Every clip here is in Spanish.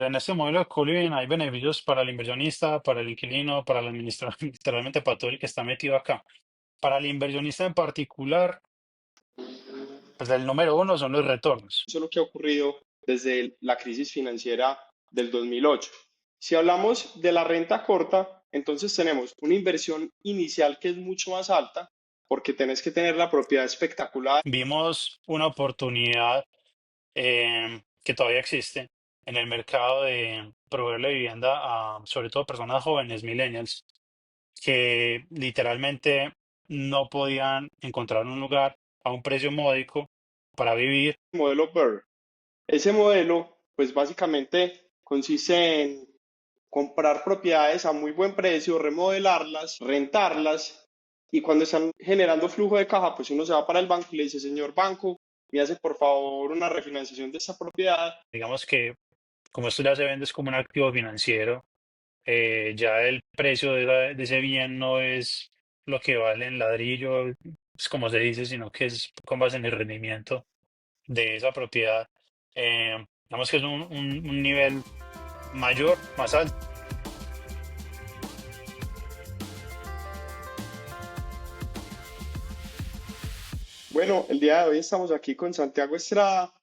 En este modelo de co-living hay beneficios para el inversionista, para el inquilino, para el administrador, literalmente para todo el que está metido acá. Para el inversionista en particular, pues el número uno son los retornos. Eso es lo que ha ocurrido desde la crisis financiera del 2008. Si hablamos de la renta corta, entonces tenemos una inversión inicial que es mucho más alta porque tenés que tener la propiedad espectacular. Vimos una oportunidad que todavía existe en el mercado de proveerle vivienda a, sobre todo, personas jóvenes, millennials, que literalmente no podían encontrar un lugar a un precio módico para vivir. Modelo BER. Ese modelo, pues básicamente consiste en comprar propiedades a muy buen precio, remodelarlas, rentarlas y cuando están generando flujo de caja, pues uno se va para el banco y le dice, señor banco, me hace por favor una refinanciación de esta propiedad. Digamos que como esto ya se vende es como un activo financiero, ya el precio de ese bien no es lo que vale en ladrillo, es como se dice, sino que es con base en el rendimiento de esa propiedad. Digamos que es un nivel mayor, más alto. Bueno, el día de hoy estamos aquí con Santiago Estrada.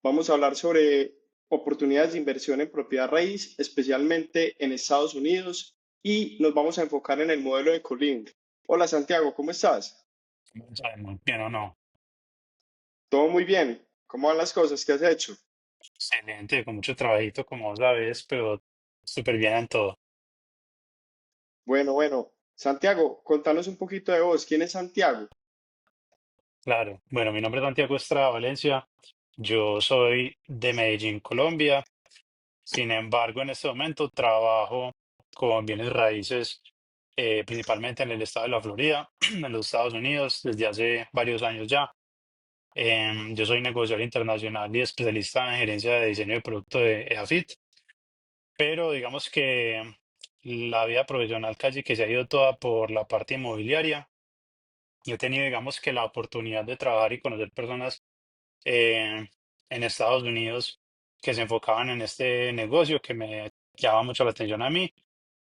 Vamos a hablar sobre oportunidades de inversión en propiedad raíz, especialmente en Estados Unidos, y nos vamos a enfocar en el modelo de co-living. Hola Santiago, ¿cómo estás? No sabemos bien o no. Todo muy bien. ¿Cómo van las cosas? ¿Qué has hecho? Excelente, con mucho trabajito, como sabes, pero súper bien en todo. Bueno. Santiago, contanos un poquito de vos. ¿Quién es Santiago? Claro. Bueno, mi nombre es Santiago Estrada Valencia. Yo soy de Medellín, Colombia. Sin embargo, en este momento trabajo con bienes raíces, principalmente en el estado de la Florida, en los Estados Unidos, desde hace varios años ya. Yo soy negociador internacional y especialista en gerencia de diseño de producto de EAFIT, pero digamos que la vida profesional casi que se ha ido toda por la parte inmobiliaria. Yo he tenido, digamos que la oportunidad de trabajar y conocer personas eh, en Estados Unidos que se enfocaban en este negocio que me llama mucho la atención a mí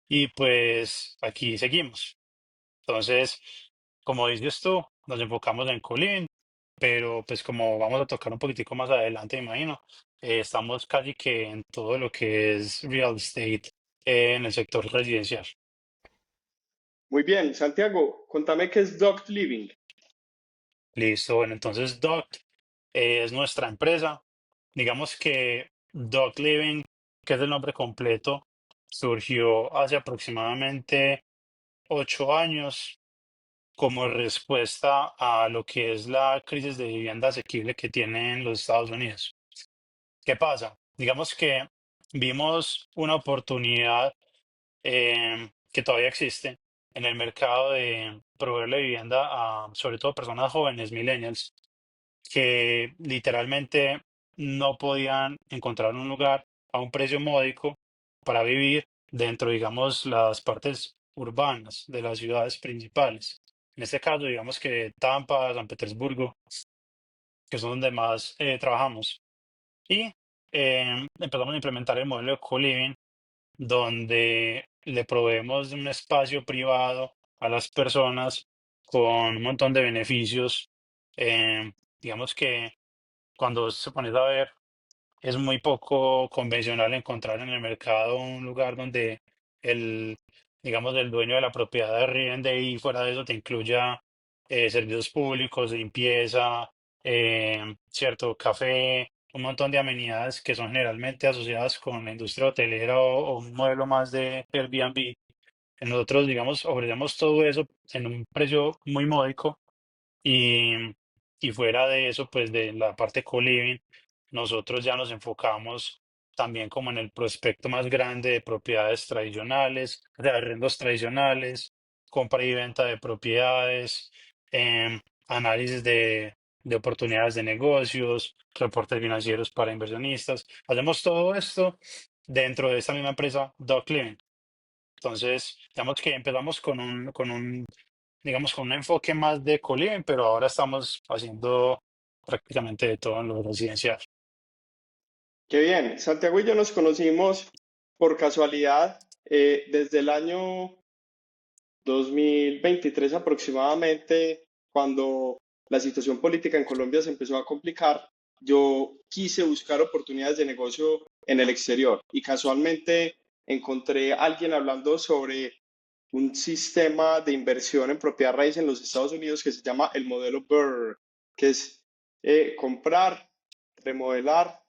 y pues aquí seguimos. Entonces, como dices tú, nos enfocamos en Colin, pero pues como vamos a tocar un poquitico más adelante, me imagino, estamos casi que en todo lo que es real estate en el sector residencial. Muy bien, Santiago, contame qué es Doc Living. Listo, bueno, entonces Doc es nuestra empresa. Digamos que Doc Living, que es el nombre completo, surgió hace aproximadamente 8 años como respuesta a lo que es la crisis de vivienda asequible que tienen los Estados Unidos. ¿Qué pasa? Digamos que vimos una oportunidad que todavía existe en el mercado de proveerle vivienda a, sobre todo, personas jóvenes, millennials, que literalmente no podían encontrar un lugar a un precio módico para vivir dentro, digamos, las partes urbanas de las ciudades principales. En este caso, digamos que Tampa, San Petersburgo, que son donde más trabajamos. Y empezamos a implementar el modelo de co-living, donde le proveemos un espacio privado a las personas con un montón de beneficios. Digamos que cuando se pones a ver, es muy poco convencional encontrar en el mercado un lugar donde el, digamos, el dueño de la propiedad arriende y fuera de eso te incluya servicios públicos, limpieza, cierto café, un montón de amenidades que son generalmente asociadas con la industria hotelera o un modelo más de Airbnb. Nosotros, digamos, ofrecemos todo eso en un precio muy módico y, y fuera de eso, pues de la parte co-living, nosotros ya nos enfocamos también como en el prospecto más grande de propiedades tradicionales, de arrendos tradicionales, compra y venta de propiedades, em, análisis de oportunidades de negocios, reportes financieros para inversionistas. Hacemos todo esto dentro de esta misma empresa, Doc Living. Entonces, digamos que empezamos digamos, con un enfoque más de co-living, pero ahora estamos haciendo prácticamente de todo en lo residencial. Qué bien. Santiago y yo nos conocimos por casualidad desde el año 2023 aproximadamente, cuando la situación política en Colombia se empezó a complicar. Yo quise buscar oportunidades de negocio en el exterior y casualmente encontré a alguien hablando sobre un sistema de inversión en propiedad raíz en los Estados Unidos que se llama el modelo BRRRR, que es comprar, remodelar,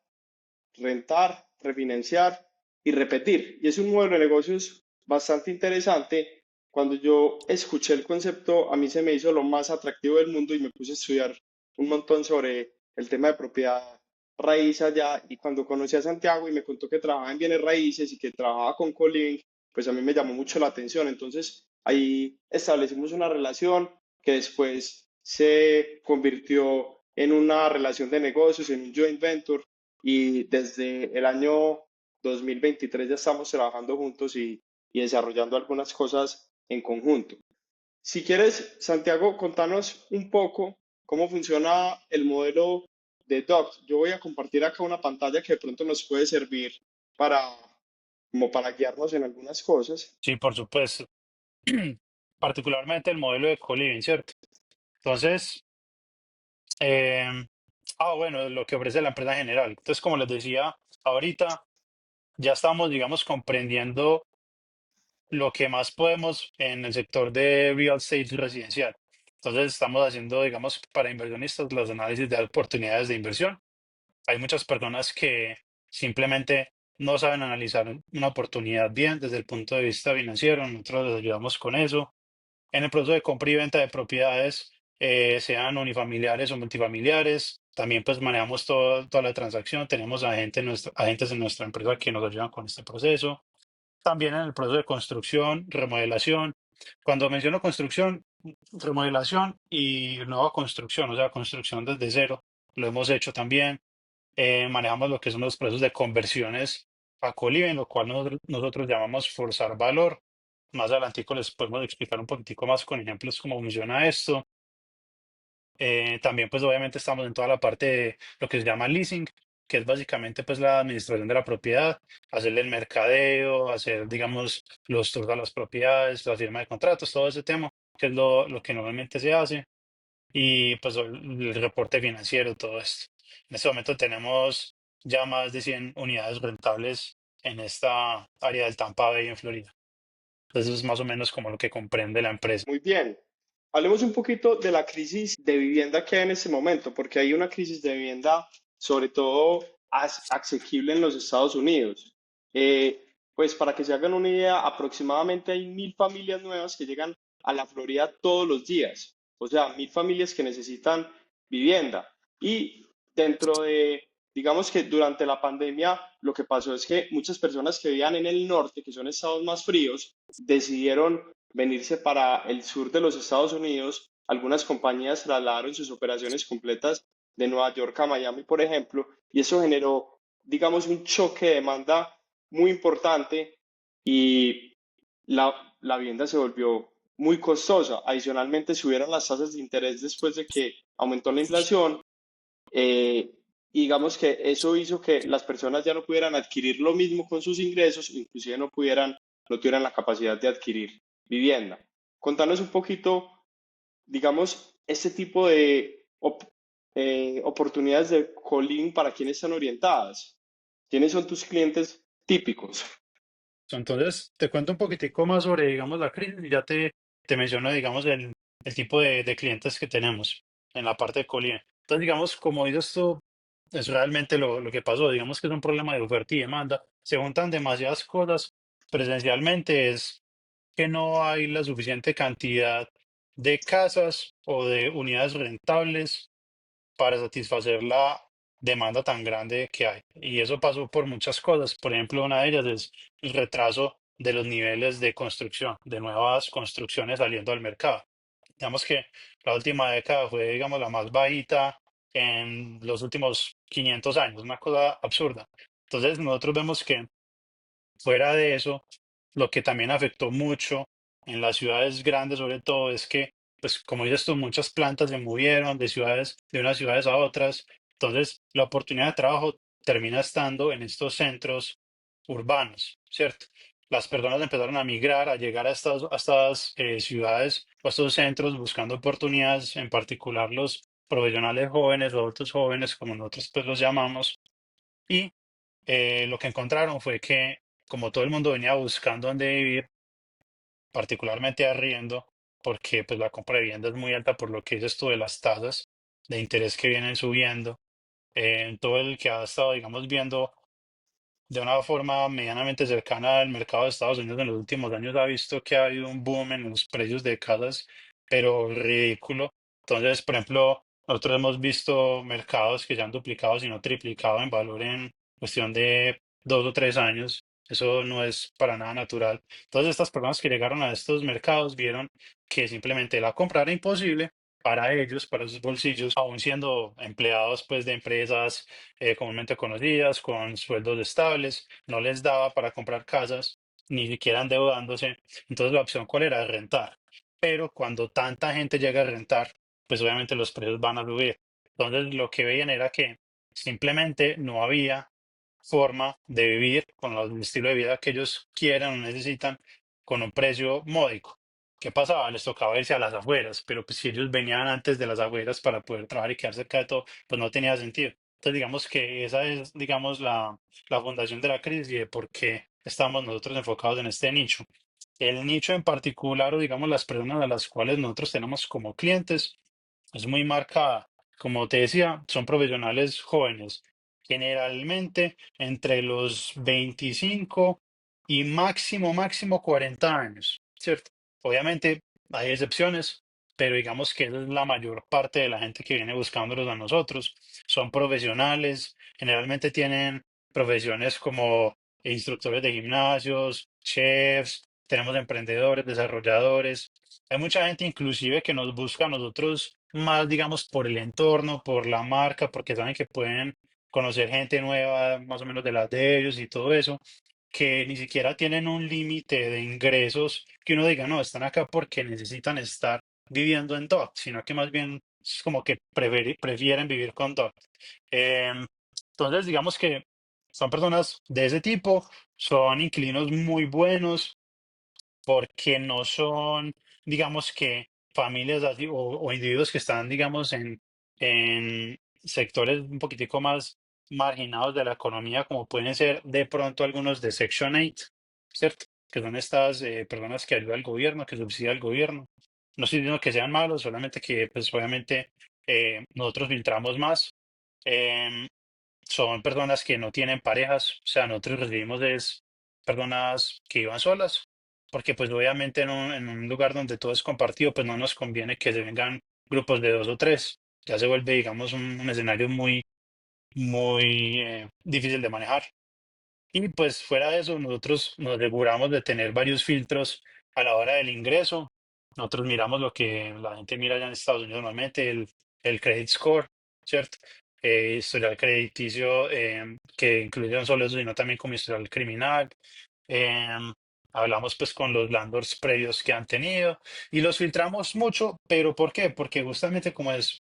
rentar, refinanciar y repetir. Y es un modelo de negocios bastante interesante. Cuando yo escuché el concepto, a mí se me hizo lo más atractivo del mundo y me puse a estudiar un montón sobre el tema de propiedad raíz allá. Y cuando conocí a Santiago y me contó que trabajaba en bienes raíces y que trabajaba con co-living, pues a mí me llamó mucho la atención. Entonces ahí establecimos una relación que después se convirtió en una relación de negocios, en un joint venture, y desde el año 2023 ya estamos trabajando juntos y desarrollando algunas cosas en conjunto. Si quieres, Santiago, contanos un poco cómo funciona el modelo de Docs. Yo voy a compartir acá una pantalla que de pronto nos puede servir para, como para guiarnos en algunas cosas. Sí, por supuesto. Particularmente el modelo de co-living, ¿cierto? Entonces, em, bueno, lo que ofrece la empresa en general. Entonces, como les decía ahorita, ya estamos, digamos, comprendiendo lo que más podemos en el sector de real estate residencial. Entonces, estamos haciendo, digamos, para inversionistas los análisis de oportunidades de inversión. Hay muchas personas que simplemente no saben analizar una oportunidad bien desde el punto de vista financiero. Nosotros les ayudamos con eso. En el proceso de compra y venta de propiedades, sean unifamiliares o multifamiliares, también pues manejamos toda la transacción. Tenemos agentes en nuestra empresa que nos ayudan con este proceso. También en el proceso de construcción, remodelación. Cuando menciono construcción, remodelación y nueva construcción, o sea, construcción desde cero, lo hemos hecho también. Manejamos lo que son los procesos de conversiones a Colibri, lo cual nosotros llamamos forzar valor. Más adelantico les podemos explicar un poquitico más con ejemplos cómo funciona esto. También pues obviamente estamos en toda la parte de lo que se llama leasing, que es básicamente pues la administración de la propiedad, hacerle el mercadeo, hacer digamos los tours a las propiedades, la firma de contratos, todo ese tema, que es lo que normalmente se hace, y pues el reporte financiero, todo esto. En este momento tenemos ya más de 100 unidades rentables en esta área del Tampa Bay en Florida. Entonces es más o menos como lo que comprende la empresa. Muy bien. Hablemos un poquito de la crisis de vivienda que hay en este momento, porque hay una crisis de vivienda, sobre todo asequible en los Estados Unidos. Pues para que se hagan una idea, aproximadamente hay 1.000 familias nuevas que llegan a la Florida todos los días. O sea, 1.000 familias que necesitan vivienda. Y dentro de, digamos que durante la pandemia, lo que pasó es que muchas personas que vivían en el norte, que son estados más fríos, decidieron venirse para el sur de los Estados Unidos. Algunas compañías trasladaron sus operaciones completas de Nueva York a Miami, por ejemplo, y eso generó, digamos, un choque de demanda muy importante y la vivienda se volvió muy costosa. Adicionalmente, subieron las tasas de interés después de que aumentó la inflación, y digamos que eso hizo que las personas ya no pudieran adquirir lo mismo con sus ingresos, inclusive no tuvieran la capacidad de adquirir vivienda. Contanos un poquito, digamos, este tipo de oportunidades de co-living, para quiénes están orientadas. ¿Quiénes son tus clientes típicos? Entonces, te cuento un poquitico más sobre, digamos, la crisis y ya te menciono, digamos, el tipo de clientes que tenemos en la parte de Colien. Entonces, digamos, como dices tú, es realmente lo que pasó. Digamos que es un problema de oferta y demanda. Se juntan demasiadas cosas presencialmente, es que no hay la suficiente cantidad de casas o de unidades rentables para satisfacer la demanda tan grande que hay. Y eso pasó por muchas cosas. Por ejemplo, una de ellas es el retraso de los niveles de construcción, de nuevas construcciones saliendo al mercado. Digamos que la última década fue, digamos, la más bajita en los últimos 500 años, una cosa absurda. Entonces, nosotros vemos que fuera de eso, lo que también afectó mucho en las ciudades grandes, sobre todo, es que, pues, como dices tú, muchas plantas se movieron de unas ciudades a otras. Entonces, la oportunidad de trabajo termina estando en estos centros urbanos, ¿cierto? Las personas empezaron a migrar, a llegar a estas ciudades o a estos centros buscando oportunidades, en particular los profesionales jóvenes o adultos jóvenes, como nosotros pues los llamamos, y lo que encontraron fue que como todo el mundo venía buscando dónde vivir, particularmente arriendo, porque pues la compra de vivienda es muy alta por lo que dices tú de las tasas de interés que vienen subiendo. Todo el que ha estado, digamos, viendo de una forma medianamente cercana al mercado de Estados Unidos en los últimos años ha visto que ha habido un boom en los precios de casas, pero ridículo. Entonces, por ejemplo, nosotros hemos visto mercados que ya han duplicado, si no triplicado en valor en cuestión de 2 o 3 años. Eso no es para nada natural. Todas estas personas que llegaron a estos mercados vieron que simplemente la compra era imposible para ellos, para sus bolsillos, aún siendo empleados pues de empresas comúnmente conocidas, con sueldos estables, no les daba para comprar casas, ni siquiera endeudándose. Entonces la opción cuál era rentar. Pero cuando tanta gente llega a rentar, pues obviamente los precios van a subir. Entonces lo que veían era que simplemente no había forma de vivir con el estilo de vida que ellos quieran o necesitan con un precio módico. ¿Qué pasaba? Les tocaba irse a las afueras, pero pues si ellos venían antes de las afueras para poder trabajar y quedar cerca de todo, pues no tenía sentido. Entonces, digamos que esa es, digamos, la fundación de la crisis y de por qué estamos nosotros enfocados en este nicho. El nicho en particular, o digamos, las personas a las cuales nosotros tenemos como clientes, es muy marcada. Como te decía, son profesionales jóvenes, generalmente entre los 25 y máximo 40 años, ¿cierto? Obviamente hay excepciones, pero digamos que esa es la mayor parte de la gente que viene buscándolos a nosotros. Son profesionales, generalmente tienen profesiones como instructores de gimnasios, chefs, tenemos emprendedores, desarrolladores. Hay mucha gente inclusive que nos busca a nosotros más, digamos, por el entorno, por la marca, porque saben que pueden conocer gente nueva, más o menos de las de ellos y todo eso, que ni siquiera tienen un límite de ingresos que uno diga, no, están acá porque necesitan estar viviendo en DOT, sino que más bien es como que prefieren vivir con DOT. Em, entonces, digamos que son personas de ese tipo, son inquilinos muy buenos, porque no son, digamos que familias así o individuos que están, digamos, en sectores un poquitico más marginados de la economía, como pueden ser de pronto algunos de Section 8, ¿cierto? Que son estas personas que ayuda al gobierno, que subsidia al gobierno. No estoy diciendo que sean malos, solamente que, pues, obviamente, nosotros filtramos más. Em, Son personas que no tienen parejas, o sea, nosotros recibimos es personas que iban solas, porque pues obviamente en un lugar donde todo es compartido, pues no nos conviene que se vengan grupos de dos o tres. Ya se vuelve, digamos, un escenario muy difícil de manejar. Y pues fuera de eso, nosotros nos aseguramos de tener varios filtros a la hora del ingreso. Nosotros miramos lo que la gente mira allá en Estados Unidos normalmente, el credit score, ¿cierto? Historial crediticio, que incluye no solo eso, sino también como historial criminal. Em, Hablamos pues con los landlords previos que han tenido y los filtramos mucho, pero ¿por qué? Porque justamente como es,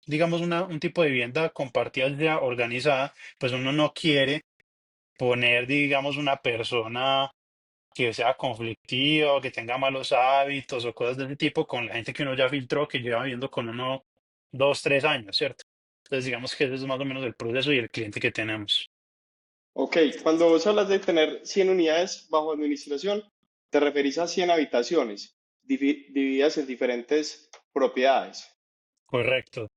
digamos, un tipo de vivienda compartida ya organizada, pues uno no quiere poner, digamos, una persona que sea conflictiva o que tenga malos hábitos o cosas de ese tipo con la gente que uno ya filtró, que lleva viviendo con uno 2, 3 años, ¿cierto? Entonces, digamos que ese es más o menos el proceso y el cliente que tenemos. Ok, cuando vos hablas de tener 100 unidades bajo administración, te referís a 100 habitaciones divididas en diferentes propiedades. Correcto.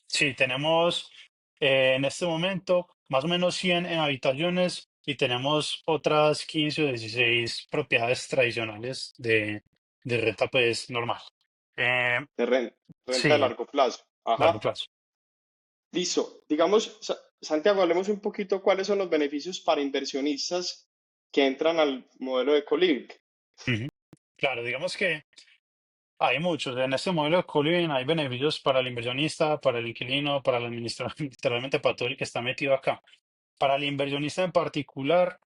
Sí, tenemos en este momento más o menos 100 en habitaciones y tenemos otras 15 o 16 propiedades tradicionales de renta, pues normal. Eh, De renta de sí, largo plazo. largo Ajá. plazo. Listo. Digamos, Santiago, hablemos un poquito cuáles son los beneficios para inversionistas que entran al modelo de Coliving. Ujú. Claro, digamos que hay muchos. En este modelo de co-living hay beneficios para el inversionista, para el inquilino, para el administrador, literalmente para todo el que está metido acá. Para el inversionista en particular,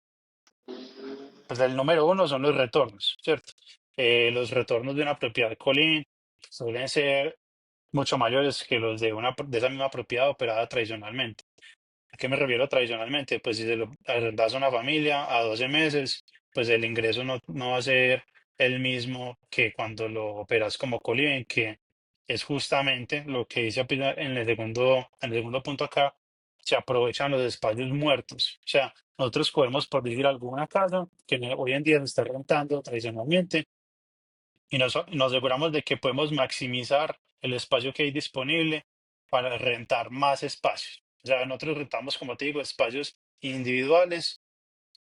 pues el número uno son los retornos, ¿cierto? Los retornos de una propiedad co-living suelen ser mucho mayores que los de esa misma propiedad operada tradicionalmente. qué me refiero tradicionalmente? Pues si se lo arrendas a una familia a 12 meses, pues el ingreso no va a ser el mismo que cuando lo operas como co-living, que es justamente lo que dice Pilar en el segundo punto acá, se aprovechan los espacios muertos. O sea, nosotros podemos por decir alguna casa que hoy en día se está rentando tradicionalmente y nos aseguramos de que podemos maximizar el espacio que hay disponible para rentar más espacios. O sea, nosotros rentamos, como te digo, espacios individuales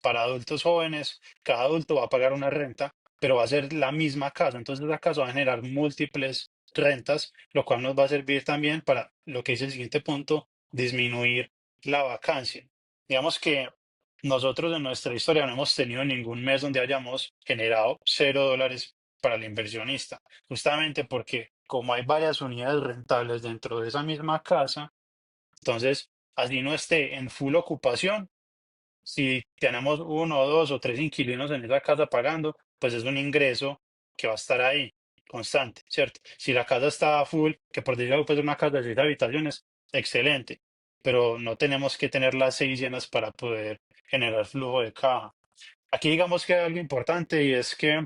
para adultos jóvenes. Cada adulto va a pagar una renta, pero va a ser la misma casa. Entonces, la casa va a generar múltiples rentas, lo cual nos va a servir también para lo que es el siguiente punto, disminuir la vacancia. Digamos que nosotros en nuestra historia no hemos tenido ningún mes donde hayamos generado $0 para el inversionista, justamente porque como hay varias unidades rentables dentro de esa misma casa, entonces, así no esté en full ocupación, si tenemos uno, dos o tres inquilinos en esa casa pagando, pues es un ingreso que va a estar ahí, constante, ¿cierto? Si la casa está full, que por decirlo, pues una casa de 6 habitaciones, excelente, pero no tenemos que tener las 6 llenas para poder generar flujo de caja. Aquí digamos que hay algo importante y es que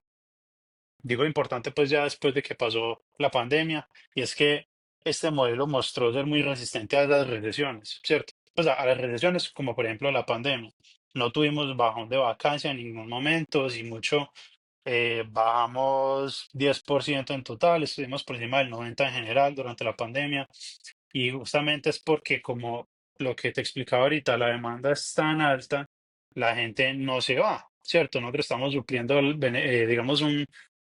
digo importante pues ya después de que pasó la pandemia, y es que este modelo mostró ser muy resistente a las recesiones, ¿cierto? Pues a las recesiones como por ejemplo la pandemia. No tuvimos bajón de vacancia en ningún momento, si mucho bajamos 10% en total, estuvimos por encima del 90% en general durante la pandemia, y justamente es porque como lo que te explicaba ahorita, la demanda es tan alta, la gente no se va, ¿cierto? Nosotros estamos supliendo, digamos,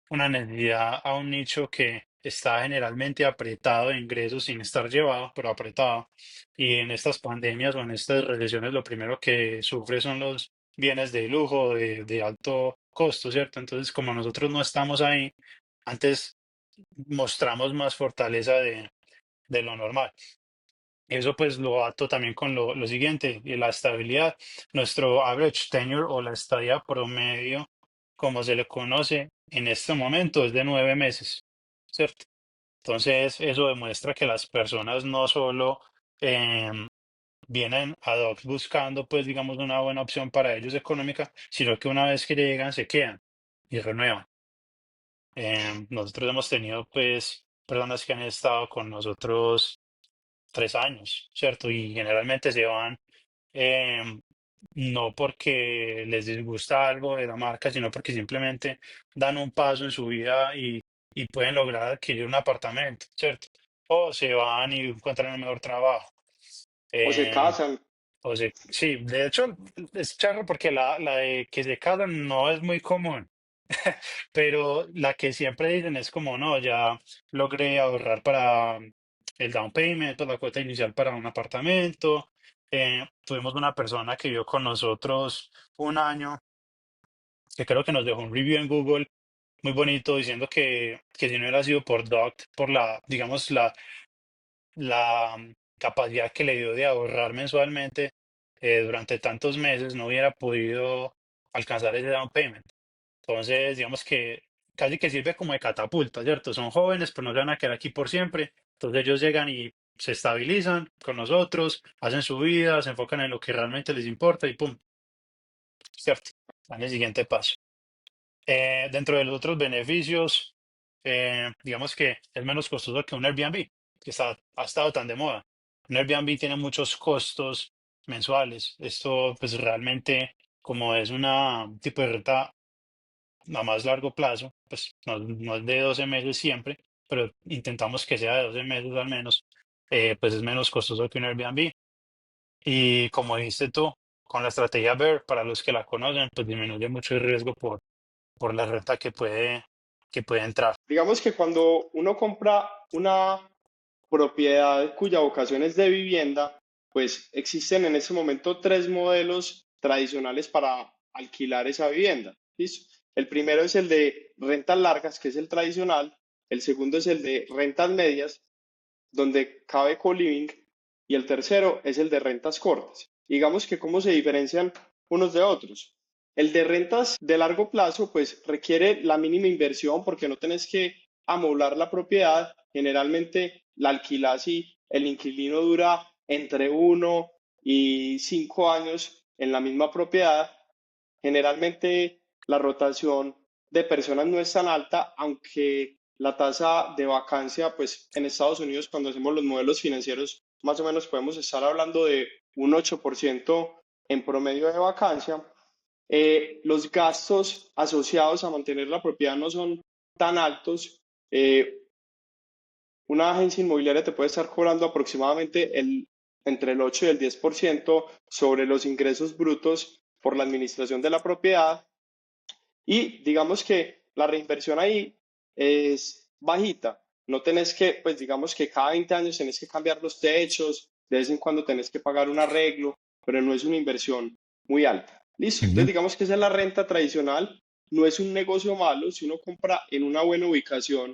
una necesidad a un nicho que está generalmente apretado de ingresos sin estar llevado, pero apretado. Y en estas pandemias o en estas recesiones lo primero que sufre son los bienes de lujo, de alto costo, ¿cierto? Entonces, como nosotros no estamos ahí, antes mostramos más fortaleza de lo normal. Eso pues lo ato también con lo siguiente, y la estabilidad. Nuestro average tenure o la estadía promedio, como se le conoce en este momento, es de 9 meses, ¿cierto? Entonces, eso demuestra que las personas no solo em, vienen ad hoc buscando, pues, digamos, una buena opción para ellos económica, sino que una vez que llegan, se quedan y renuevan. Nosotros hemos tenido, pues, personas que han estado con nosotros 3 años, ¿cierto? Y generalmente se van em, no porque les disgusta algo de la marca, sino porque simplemente dan un paso en su vida y pueden lograr adquirir un apartamento, ¿cierto? O se van y encuentran un mejor trabajo. O se Em, casan. sí, de hecho es charro porque la de que se casan no es muy común. Pero la que siempre dicen es como, no, ya logré ahorrar para el down payment, pues la cuota inicial para un apartamento. Tuvimos una persona que vivió con nosotros un año, que creo que nos dejó un review en Google muy bonito diciendo que si no hubiera sido por Doct, por la, digamos, la capacidad que le dio de ahorrar mensualmente durante tantos meses, no hubiera podido alcanzar ese down payment. Entonces, digamos que casi que sirve como de catapulta, ¿cierto? Son jóvenes, pero no se van a quedar aquí por siempre. Entonces ellos llegan y se estabilizan con nosotros, hacen su vida, se enfocan en lo que realmente les importa y ¡pum! ¿Cierto? Dan el siguiente paso. Dentro de los otros beneficios, digamos que es menos costoso que un Airbnb, que ha estado tan de moda. Un Airbnb tiene muchos costos mensuales. Esto, pues realmente, como es un tipo de renta a más largo plazo, pues no es de 12 meses siempre, pero intentamos que sea de 12 meses al menos, pues es menos costoso que un Airbnb. Y como dijiste tú, con la estrategia BEAR, para los que la conocen, pues disminuye mucho el riesgo por la renta que puede entrar. Digamos que cuando uno compra una propiedad cuya vocación es de vivienda, pues existen en ese momento tres modelos tradicionales para alquilar esa vivienda. ¿Listo? El primero es el de rentas largas, que es el tradicional. El segundo es el de rentas medias, donde cabe co-living. Y el tercero es el de rentas cortas. Digamos que cómo se diferencian unos de otros. El de rentas de largo plazo, pues requiere la mínima inversión porque no tenés que amoblar la propiedad. Generalmente la alquilas y el inquilino dura entre 1 y 5 años en la misma propiedad, generalmente la rotación de personas no es tan alta, aunque la tasa de vacancia, pues en Estados Unidos cuando hacemos los modelos financieros, más o menos podemos estar hablando de un 8% en promedio de vacancia. Los gastos asociados a mantener la propiedad no son tan altos. Una agencia inmobiliaria te puede estar cobrando aproximadamente entre el 8 y el 10% sobre los ingresos brutos por la administración de la propiedad, y digamos que la reinversión ahí es bajita. No tenés que, pues digamos que cada 20 años tenés que cambiar los techos, de vez en cuando tenés que pagar un arreglo, pero no es una inversión muy alta. Listo. Entonces Ujú. digamos que esa es la renta tradicional. No es un negocio malo si uno compra en una buena ubicación,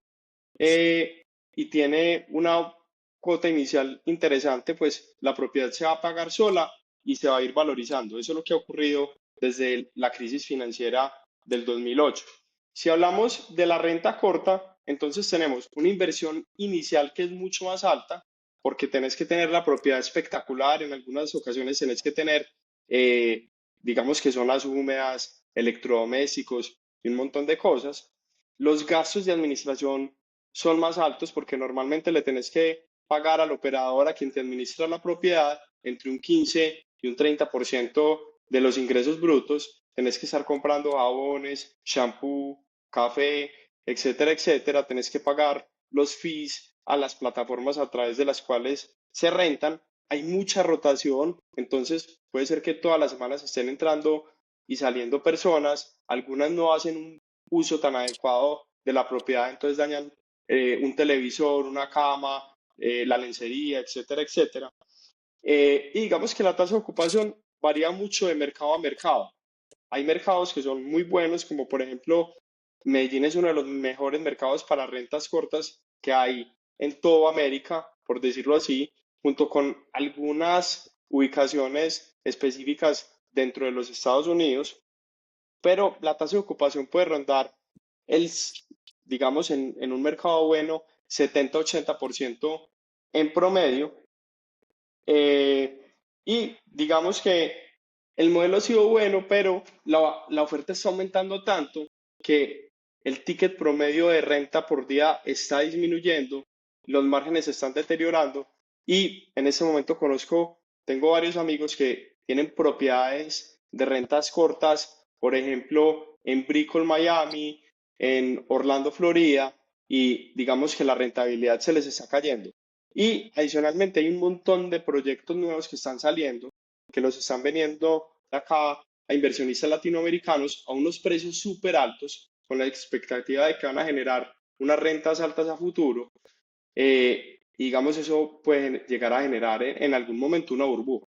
eh, y tiene una cuota inicial interesante, pues la propiedad se va a pagar sola y se va a ir valorizando. Eso es lo que ha ocurrido desde la crisis financiera del 2008. Si hablamos de la renta corta, entonces tenemos una inversión inicial que es mucho más alta, porque tenés que tener la propiedad espectacular, en algunas ocasiones tenés que tener, eh, digamos que zonas húmedas, electrodomésticos y un montón de cosas. Los gastos de administración son más altos porque normalmente le tenés que pagar al operador, a quien te administra la propiedad, entre un 15 y un 30% de los ingresos brutos. Tenés que estar comprando jabones, shampoo, café, etcétera, etcétera. Tenés que pagar los fees a las plataformas a través de las cuales se rentan. Hay mucha rotación, entonces puede ser que todas las semanas estén entrando y saliendo personas. Algunas no hacen un uso tan adecuado de la propiedad, entonces dañan un televisor, una cama, la lencería, etcétera, etcétera. Y digamos que la tasa de ocupación varía mucho de mercado a mercado. Hay mercados que son muy buenos, como por ejemplo, Medellín es uno de los mejores mercados para rentas cortas que hay en toda América, por decirlo así, junto con algunas ubicaciones específicas dentro de los Estados Unidos, pero la tasa de ocupación puede rondar el, digamos, en un mercado bueno, 70-80% en promedio. Y digamos que el modelo ha sido bueno, pero la oferta está aumentando tanto que el ticket promedio de renta por día está disminuyendo, los márgenes se están deteriorando, y en ese momento tengo varios amigos que tienen propiedades de rentas cortas, por ejemplo, en Brickell, Miami, en Orlando, Florida, y digamos que la rentabilidad se les está cayendo. Y adicionalmente hay un montón de proyectos nuevos que están saliendo, que los están vendiendo acá a inversionistas latinoamericanos a unos precios súper altos, con la expectativa de que van a generar unas rentas altas a futuro. Y digamos, eso puede llegar a generar en algún momento una burbuja.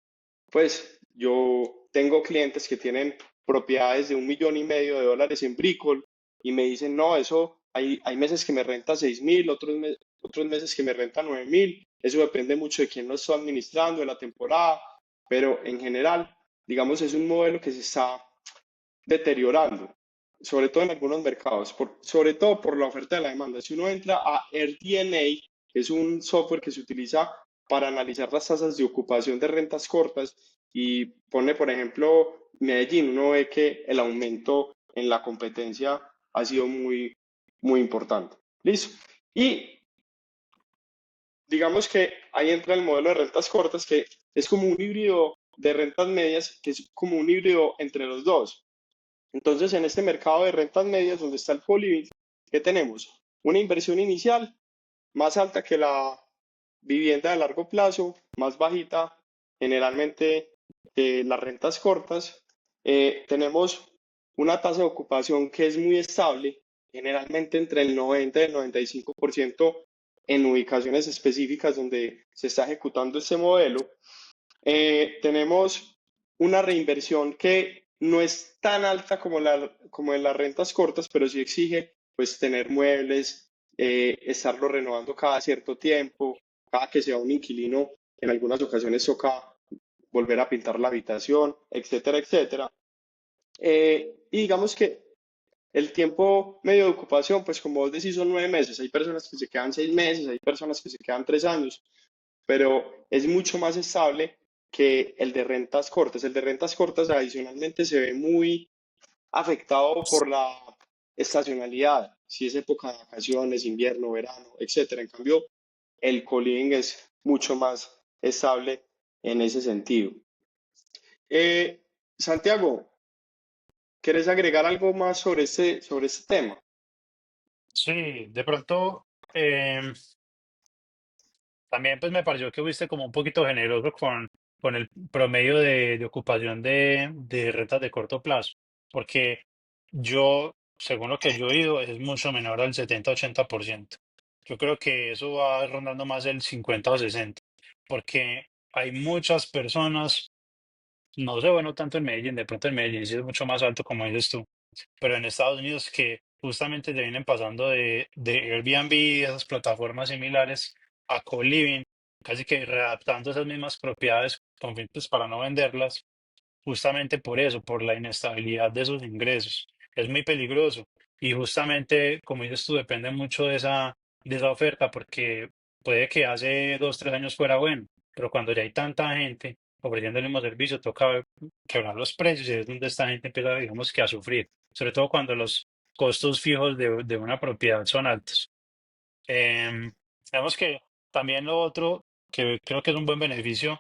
Pues yo tengo clientes que tienen propiedades de 1,5 millones en Brickell y me dicen, no, eso hay meses que me renta 6.000, otros meses que me renta 9.000. Eso depende mucho de quién lo está administrando, de la temporada, pero en general, digamos, es un modelo que se está deteriorando, sobre todo en algunos mercados, sobre todo por la oferta de la demanda. Si uno entra a AirDNA, que es un software que se utiliza para analizar las tasas de ocupación de rentas cortas, y pone, por ejemplo, Medellín, uno ve que el aumento en la competencia ha sido muy, muy importante. Listo. Y digamos que ahí entra el modelo de rentas cortas, que es como un híbrido de rentas medias, que es como un híbrido entre los dos. Entonces, en este mercado de rentas medias, donde está el co-living, ¿qué tenemos? Una inversión inicial más alta que la vivienda de largo plazo, más bajita generalmente que las rentas cortas. Tenemos una tasa de ocupación que es muy estable, generalmente entre el 90 y el 95% en ubicaciones específicas donde se está ejecutando este modelo. Tenemos una reinversión que no es tan alta como en las rentas cortas, pero sí exige pues tener muebles, estarlo renovando cada cierto tiempo, cada que sea un inquilino, en algunas ocasiones toca volver a pintar la habitación, etcétera, etcétera. Y digamos que el tiempo medio de ocupación, pues como vos decís, son 9 meses. Hay personas que se quedan 6 meses, hay personas que se quedan 3 años, pero es mucho más estable que el de rentas cortas. El de rentas cortas adicionalmente se ve muy afectado por la estacionalidad, si es época de vacaciones, invierno, verano, etcétera. En cambio, el co-living es mucho más estable en ese sentido. Eh, Santiago, ¿quieres agregar algo más sobre este tema? Sí, de pronto, también pues me pareció que fuiste como un poquito generoso con el promedio de ocupación de rentas de corto plazo, porque yo, según lo que yo he oído, es mucho menor al 70-80%. Yo creo que eso va rondando más el 50 o 60, porque hay muchas personas, no sé, bueno, tanto en Medellín, de pronto en Medellín sí es mucho más alto como dices tú, pero en Estados Unidos que justamente te vienen pasando de Airbnb y esas plataformas similares a co-living, casi que readaptando esas mismas propiedades con fines para no venderlas, justamente por eso, por la inestabilidad de esos ingresos. Es muy peligroso y justamente, como dices tú, depende mucho de esa oferta porque puede que hace 2, 3 años fuera bueno, pero cuando ya hay tanta gente ofreciendo el mismo servicio, toca quebrar los precios y es donde esta gente empieza, digamos, que a sufrir, sobre todo cuando los costos fijos de una propiedad son altos. Em, Digamos que también lo otro que creo que es un beneficio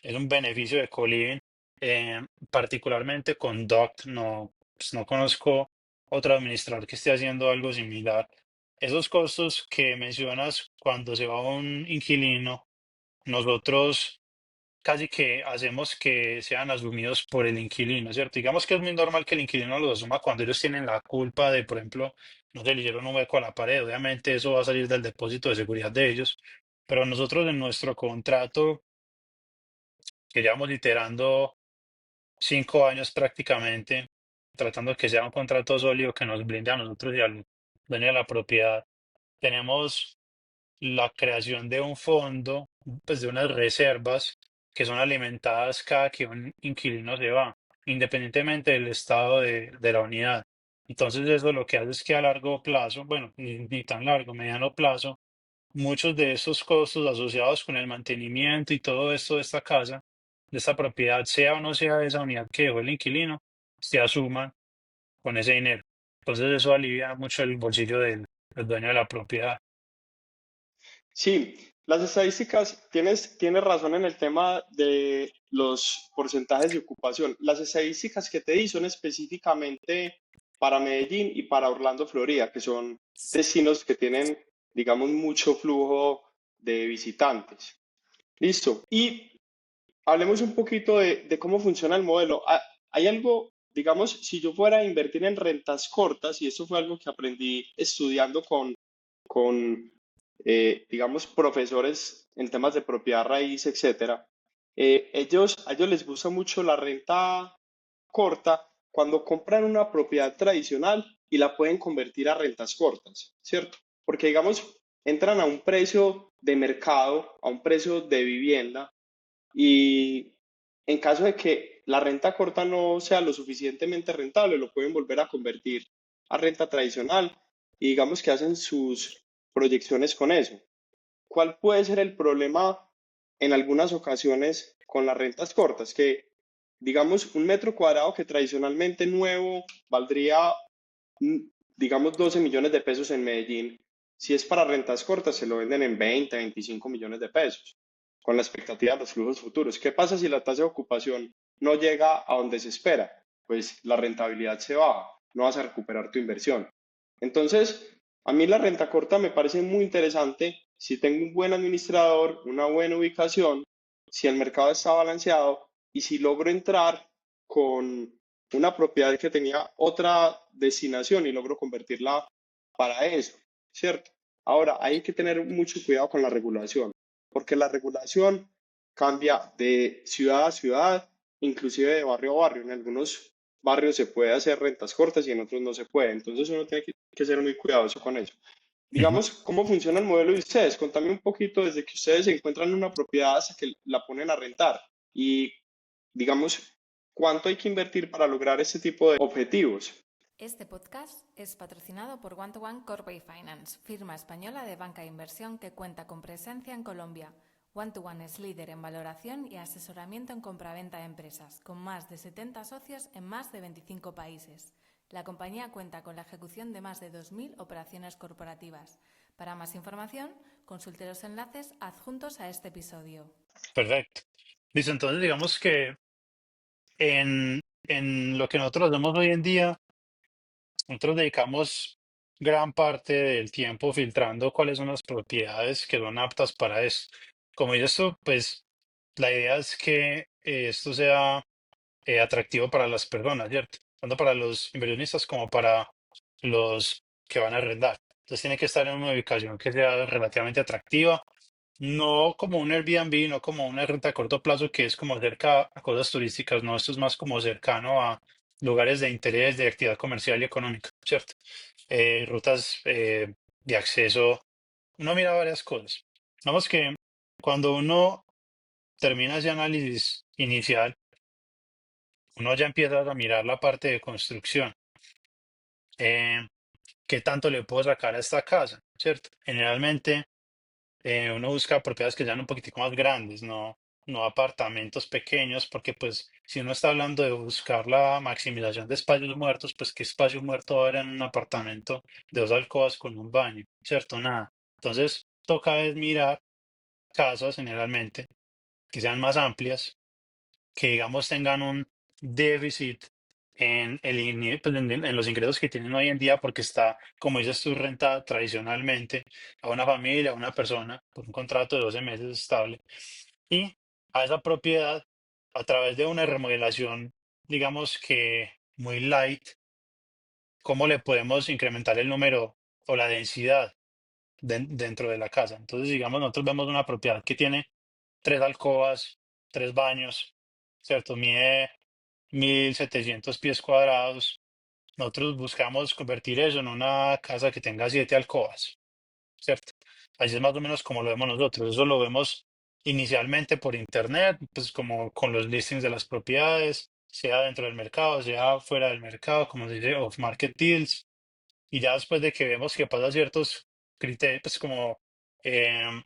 de co-living, particularmente con Doct, no, pues no conozco otro administrador que esté haciendo algo similar. Esos costos que mencionas cuando se va un inquilino, nosotros casi que hacemos que sean asumidos por el inquilino, ¿cierto? Digamos que es muy normal que el inquilino los asuma cuando ellos tienen la culpa de, por ejemplo, no se le hicieron un hueco a la pared. Obviamente eso va a salir del depósito de seguridad de ellos, pero nosotros en nuestro contrato, que llevamos iterando 5 años prácticamente, tratando de que sea un contrato sólido que nos blinde a nosotros y al dueño de la propiedad, tenemos la creación de un fondo, pues de unas reservas que son alimentadas cada que un inquilino se va, independientemente del estado de la unidad. Entonces eso lo que hace es que a largo plazo, bueno, ni tan largo, mediano plazo, muchos de esos costos asociados con el mantenimiento y todo esto de esta casa, de esta propiedad, sea o no sea de esa unidad que dejó el inquilino, se asuman con ese dinero. Entonces eso alivia mucho el bolsillo del dueño de la propiedad. Sí, las estadísticas, tienes razón en el tema de los porcentajes de ocupación. Las estadísticas que te di son específicamente para Medellín y para Orlando, Florida, que son destinos que tienen, digamos, mucho flujo de visitantes. Listo. Y hablemos un poquito de cómo funciona el modelo. Hay algo, digamos, si yo fuera a invertir en rentas cortas, y esto fue algo que aprendí estudiando con digamos, profesores en temas de propiedad raíz, etcétera, a ellos les gusta mucho la renta corta cuando compran una propiedad tradicional y la pueden convertir a rentas cortas, ¿cierto? Porque, digamos, entran a un precio de mercado, a un precio de vivienda y en caso de que la renta corta no sea lo suficientemente rentable, lo pueden volver a convertir a renta tradicional y digamos que hacen sus proyecciones con eso. ¿Cuál puede ser el problema en algunas ocasiones con las rentas cortas? Que, digamos, un metro cuadrado que tradicionalmente nuevo valdría, mm, digamos, 12 millones de pesos en Medellín, si es para rentas cortas, se lo venden en 20, 25 millones de pesos, con la expectativa de los flujos futuros. ¿Qué pasa si la tasa de ocupación no llega a donde se espera? Pues la rentabilidad se baja, no vas a recuperar tu inversión. Entonces, a mí la renta corta me parece muy interesante si tengo un buen administrador, una buena ubicación, si el mercado está balanceado y si logro entrar con una propiedad que tenía otra destinación y logro convertirla para eso, ¿cierto? Ahora, hay que tener mucho cuidado con la regulación, porque la regulación cambia de ciudad a ciudad, inclusive de barrio a barrio. En algunos barrios se puede hacer rentas cortas y en otros no se puede. Entonces uno tiene que ser muy cuidadoso con eso. Ujú. Digamos, ¿cómo funciona el modelo de ustedes? Contame un poquito desde que ustedes se encuentran una propiedad hasta que la ponen a rentar y, digamos, cuánto hay que invertir para lograr este tipo de objetivos. Este podcast es patrocinado por One to One Corpay Finance, firma española de banca de inversión que cuenta con presencia en Colombia. One2One es líder en valoración y asesoramiento en compraventa de empresas, con más de 70 socios en más de 25 países. La compañía cuenta con la ejecución de más de 2.000 operaciones corporativas. Para más información, consulte los enlaces adjuntos a este episodio. Perfecto. Listo, entonces digamos que en lo que nosotros hacemos hoy en día, nosotros dedicamos gran parte del tiempo filtrando cuáles son las propiedades que son aptas para esto. Como dices tú, pues la idea es que esto sea atractivo para las personas, ¿cierto? Tanto para los inversionistas como para los que van a arrendar. Entonces tiene que estar en una ubicación que sea relativamente atractiva, no como un Airbnb, no como una renta a corto plazo que es como cerca a cosas turísticas, no, esto es más como cercano a lugares de interés, de actividad comercial y económica, ¿cierto? Rutas de acceso, uno mira varias cosas. Vamos que cuando uno termina ese análisis inicial, uno ya empieza a mirar la parte de construcción. Eh, ¿Qué tanto le puedo sacar a esta casa? ¿Cierto? Generalmente uno busca propiedades que sean un poquitico más grandes, no apartamentos pequeños, porque pues si uno está hablando de buscar la maximización de espacios muertos, pues qué espacio muerto va a haber en un apartamento de 2 alcobas con un baño, ¿cierto? Nada. Entonces toca es mirar casas generalmente que sean más amplias, que digamos tengan un déficit pues, en los ingresos que tienen hoy en día, porque está, como dices tú, rentada tradicionalmente a una familia, a una persona, por un contrato de 12 meses estable, y a esa propiedad, a través de una remodelación, digamos que muy light, ¿cómo le podemos incrementar el número o la densidad dentro de la casa? Entonces, digamos, nosotros vemos una propiedad que tiene 3 alcobas, 3 baños, ¿cierto? Mide 1.700 pies cuadrados. Nosotros buscamos convertir eso en una casa que tenga 7 alcobas, ¿cierto? Así es más o menos como lo vemos nosotros. Eso lo vemos inicialmente por internet, pues como con los listings de las propiedades, sea dentro del mercado, sea fuera del mercado, como se dice, off market deals. Y ya después de que vemos que pasa ciertos criterios, pues como em,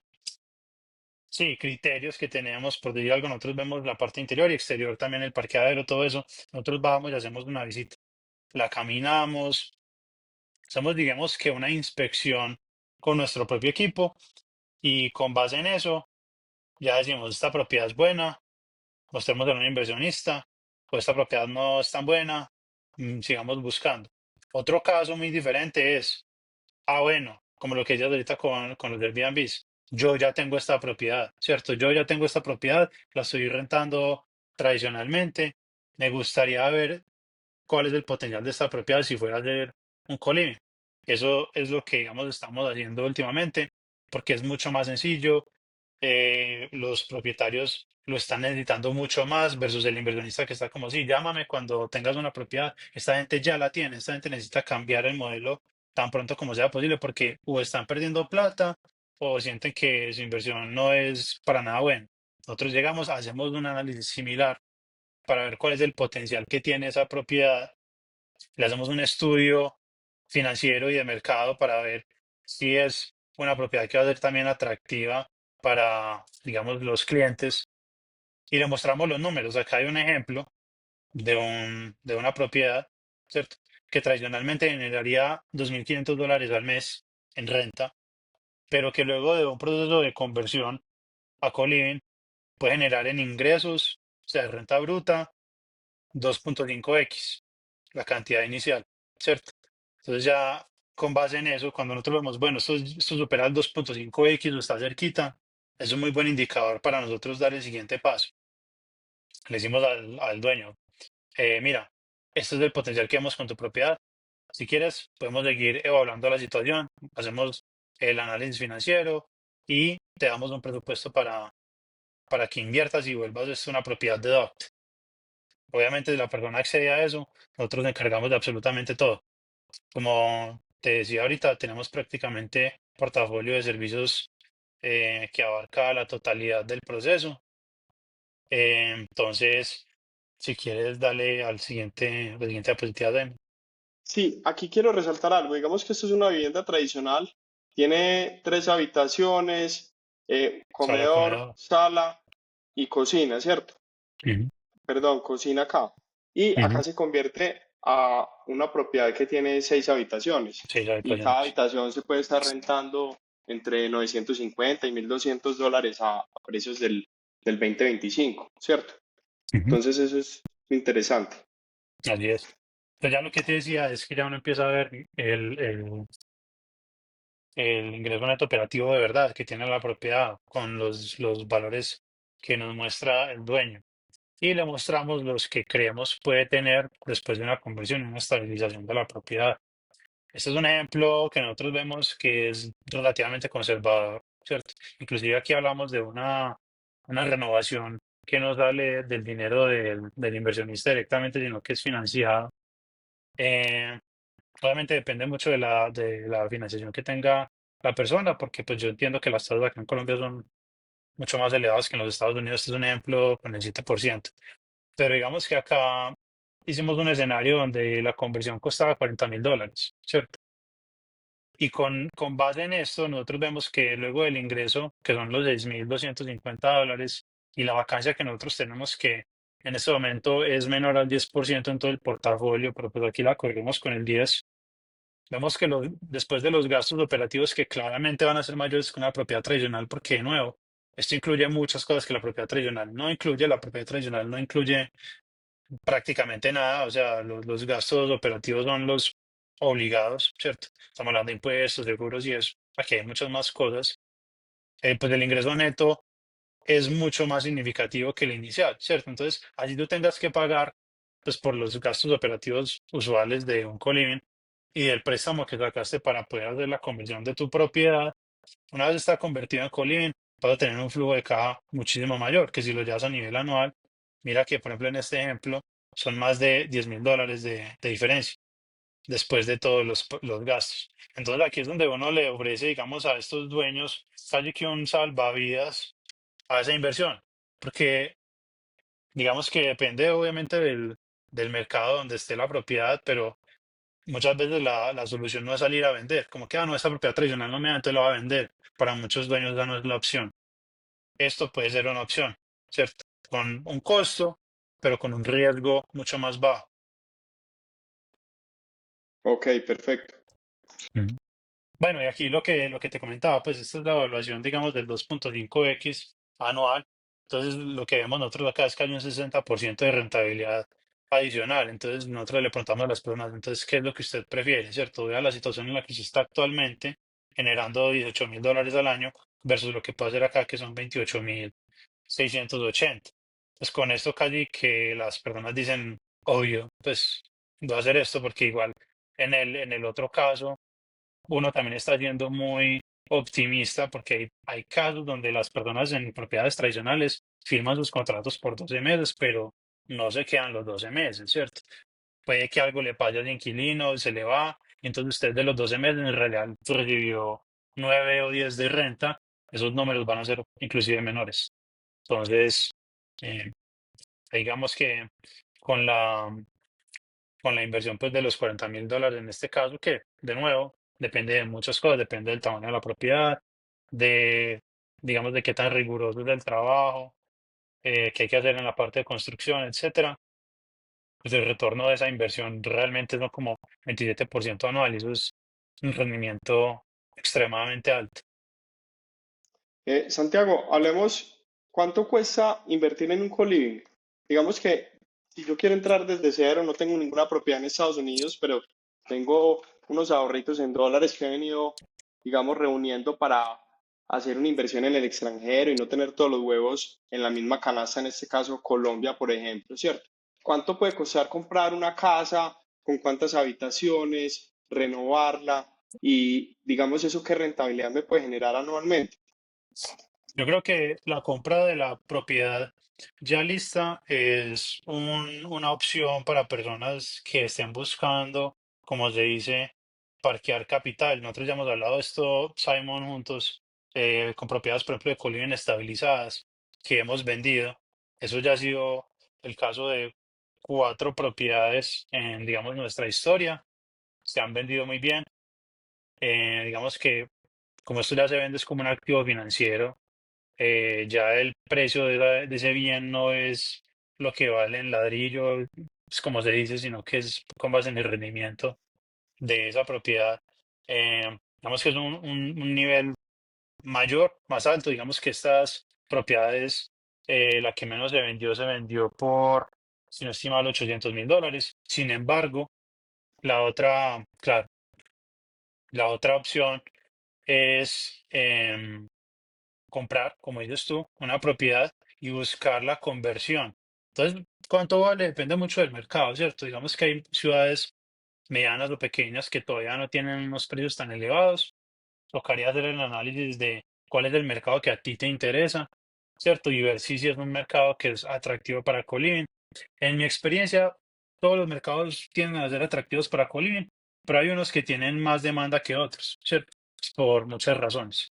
sí, criterios que tenemos, por decir algo, nosotros vemos la parte interior y exterior, también el parqueadero, todo eso. Nosotros vamos y hacemos una visita. La caminamos, hacemos, digamos que una inspección con nuestro propio equipo y con base en eso ya decimos, esta propiedad es buena, mostremos a un inversionista, o esta propiedad no es tan buena, sigamos buscando. Otro caso muy diferente es, bueno, como lo que decías ahorita con los Airbnbs. Yo ya tengo esta propiedad, ¿cierto? Yo ya tengo esta propiedad, la estoy rentando tradicionalmente. Me gustaría ver cuál es el potencial de esta propiedad si fuera a ser un coliving. Eso es lo que, digamos, estamos haciendo últimamente, porque es mucho más sencillo. Los propietarios lo están necesitando mucho más versus el inversionista que está como, sí, llámame cuando tengas una propiedad. Esta gente ya la tiene, esta gente necesita cambiar el modelo tan pronto como sea posible porque o están perdiendo plata o sienten que su inversión no es para nada buena. Nosotros llegamos, hacemos un análisis similar para ver cuál es el potencial que tiene esa propiedad. Le hacemos un estudio financiero y de mercado para ver si es una propiedad que va a ser también atractiva para, digamos, los clientes y le mostramos los números. Acá hay un ejemplo de una propiedad, ¿cierto? Que tradicionalmente generaría $2.500 al mes en renta, pero que luego de un proceso de conversión a co-living puede generar en ingresos, o sea, renta bruta, 2.5x la cantidad inicial, ¿cierto? Entonces ya con base en eso, cuando nosotros vemos, bueno, esto supera el 2.5x o está cerquita, es un muy buen indicador para nosotros dar el siguiente paso. Le decimos al dueño, mira, este es el potencial que vemos con tu propiedad. Si quieres, podemos seguir evaluando la situación, hacemos el análisis financiero y te damos un presupuesto para que inviertas y vuelvas esto una propiedad de DOCT. Obviamente, si la persona accede a eso, nosotros nos encargamos de absolutamente todo. Como te decía ahorita, tenemos prácticamente portafolio de servicios que abarca la totalidad del proceso. Entonces, si quieres, dale la siguiente diapositiva. Sí, aquí quiero resaltar algo. Digamos que esto es una vivienda tradicional. Tiene 3 habitaciones, Sala, comedor, comedor. sala y cocina, ¿cierto? Ujú, Perdón, cocina acá. Y ujú. acá se convierte a una propiedad que tiene 6 habitaciones. Seis Y cada habitaciones. habitación se puede estar rentando entre 950 y $1.200 a precios del 2025, ¿cierto? Ujú. Entonces eso es interesante. Así es. Pero ya lo que te decía es que ya uno empieza a ver el ingreso neto operativo de verdad que tiene la propiedad con los valores que nos muestra el dueño. Y le mostramos los que creemos puede tener después de una conversión y una estabilización de la propiedad. Este es un ejemplo que nosotros vemos que es relativamente conservador, ¿cierto? Inclusive aquí hablamos de una renovación que no sale del dinero del inversionista directamente, sino que es financiado. Eh, Obviamente depende mucho de la financiación que tenga la persona, porque pues yo entiendo que las tasas acá en Colombia son mucho más elevadas que en los Estados Unidos. Este es un ejemplo con el 7%. Pero digamos que acá hicimos un escenario donde la conversión costaba $40.000, ¿cierto? Y con base en esto, nosotros vemos que luego del ingreso, que son los $6.250, y la vacancia que nosotros tenemos, que en este momento es menor al 10% en todo el portafolio, pero pues aquí la corrimos con el 10%. Vemos que después de los gastos operativos que claramente van a ser mayores que una propiedad tradicional, porque de nuevo, esto incluye muchas cosas que la propiedad tradicional no incluye. La propiedad tradicional no incluye prácticamente nada, o sea, los gastos operativos son los obligados, ¿cierto? Estamos hablando de impuestos, seguros y eso. Aquí hay muchas más cosas. Pues el ingreso neto es mucho más significativo que el inicial, ¿cierto? Entonces, allí tú tengas que pagar pues por los gastos operativos usuales de un coliving y del préstamo que sacaste para poder hacer la conversión de tu propiedad. Una vez está convertido en coliving, vas a tener un flujo de caja muchísimo mayor que si lo llevas a nivel anual. Mira que, por ejemplo, en este ejemplo, son más de $10.000 de diferencia después de todos los gastos. Entonces, aquí es donde uno le ofrece, digamos, a estos dueños casi que un salvavidas a esa inversión, porque digamos que depende obviamente del mercado donde esté la propiedad, pero muchas veces la solución no es salir a vender, como que, no, esta propiedad tradicional no me da, entonces la va a vender. Para muchos dueños ya no es la opción. Esto puede ser una opción, ¿cierto? Con un costo, pero con un riesgo mucho más bajo. Ok, perfecto. Ujú. Bueno, y aquí lo que te comentaba, pues esta es la evaluación, digamos, del 2.5x anual. Entonces, lo que vemos nosotros acá es que hay un 60% de rentabilidad adicional. Entonces, nosotros le preguntamos a las personas, entonces, ¿qué es lo que usted prefiere, cierto? Vea la situación en la que se está actualmente, generando $18.000 al año, versus lo que puede hacer acá, que son 28.680. Pues con esto casi que las personas dicen, obvio, pues voy a hacer esto porque igual en el otro caso uno también está siendo muy optimista porque hay casos donde las personas en propiedades tradicionales firman sus contratos por 12 meses, pero no se quedan los 12 meses, ¿cierto? Puede que algo le pase al inquilino, se le va, y entonces usted de los 12 meses en realidad recibió 9 o 10 de renta, esos números van a ser inclusive menores. Entonces, eh, digamos que con la inversión pues de los $40.000 en este caso, que de nuevo depende de muchas cosas, depende del tamaño de la propiedad, de, digamos, de qué tan riguroso es el trabajo, qué hay que hacer en la parte de construcción, etcétera. Pues el retorno de esa inversión realmente es como 27% anual y eso es un rendimiento extremadamente alto. Santiago, hablemos, ¿cuánto cuesta invertir en un coliving? Digamos que si yo quiero entrar desde cero, no tengo ninguna propiedad en Estados Unidos, pero tengo unos ahorritos en dólares que he venido, digamos, reuniendo para hacer una inversión en el extranjero y no tener todos los huevos en la misma canasta, en este caso Colombia, por ejemplo, ¿cierto? ¿Cuánto puede costar comprar una casa? ¿Con cuántas habitaciones? ¿Renovarla? Y digamos, ¿eso qué rentabilidad me puede generar anualmente? Yo creo que la compra de la propiedad ya lista es una opción para personas que estén buscando, como se dice, parquear capital. Nosotros ya hemos hablado de esto, Simon, juntos, con propiedades, por ejemplo, de Coliving estabilizadas que hemos vendido. Eso ya ha sido el caso de 4 propiedades en, digamos, nuestra historia. Se han vendido muy bien. Digamos que como esto ya se vende es como un activo financiero ya el precio de ese bien no es lo que vale en ladrillo, es como se dice, sino que es con base en el rendimiento de esa propiedad. Digamos que es un nivel mayor, más alto. Digamos que estas propiedades, la que menos se vendió por, si no estoy mal, $800.000. Sin embargo, claro, la otra opción es comprar, como dices tú, una propiedad y buscar la conversión. Entonces, ¿cuánto vale? Depende mucho del mercado, ¿cierto? Digamos que hay ciudades medianas o pequeñas que todavía no tienen unos precios tan elevados. Tocaría hacer el análisis de cuál es el mercado que a ti te interesa, ¿cierto? Y ver si es un mercado que es atractivo para Coliving. En mi experiencia, todos los mercados tienden a ser atractivos para Coliving, pero hay unos que tienen más demanda que otros, ¿cierto? Por muchas razones.